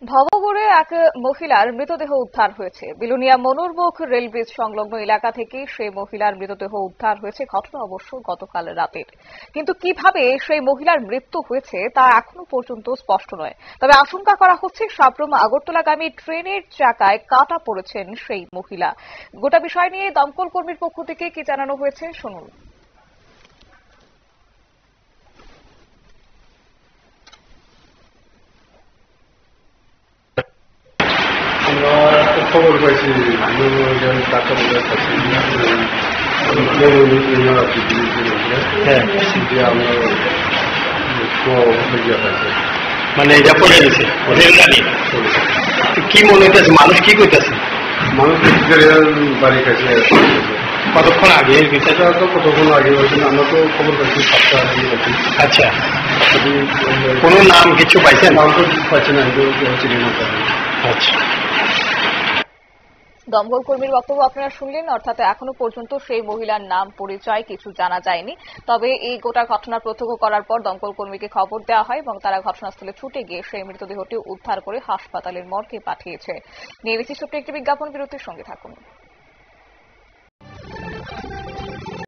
ভবঘুরে এক মহিলার মৃতদেহ উদ্ধার হয়েছে। বিলুনিয়া মনুরমুখ রেল ব্রিজ সংলগ্ন এলাকা থেকে সেই মহিলার মৃতদেহ উদ্ধার হয়েছে। ঘটনা অবশ্য গতকাল রাতের, কিন্তু কিভাবে সেই মহিলার মৃত্যু হয়েছে তা এখনো পর্যন্ত স্পষ্ট নয়। তবে আশঙ্কা করা হচ্ছে সাবরুম আগরতলাগামী ট্রেনের চাকায় কাটা পড়েছেন সেই মহিলা। গোটা বিষয় নিয়ে দমকল কর্মীর পক্ষ থেকে কি জানানো হয়েছে শুনুন। আমরা খবর পাইছি ডাক্তার মানে এটা পড়ে গেছে রেলগাড়ি। কি মনে হইতেছে, মানুষ কি করতেছে? মানুষ বাড়ি কাছে কতক্ষণ আগে বিষয়টা তো কতক্ষণ আগে হয়েছিল, আমরা তো খবর পাইছি 7টা আগে পাইছি। আচ্ছা, কোন নাম কিছু পাইছেন? নাম তো পাইছি না, চিনি না। আচ্ছা, দমকল কর্মীর বক্তব্য আপনারা শুনলেন। অর্থাৎ এখনো পর্যন্ত সেই মহিলার নাম পরিচয় কিছু জানা যায়নি। তবে এই গোটা ঘটনা প্রত্যক্ষ করার পর দমকল কর্মীকে খবর দেওয়া হয় এবং তারা ঘটনাস্থলে ছুটে গিয়ে সেই মৃতদেহটি উদ্ধার করে হাসপাতালের মর্গে পাঠিয়েছে। নিয়ে বিশিষ্ট একটি বিজ্ঞাপন বিরতির সঙ্গে থাকুন।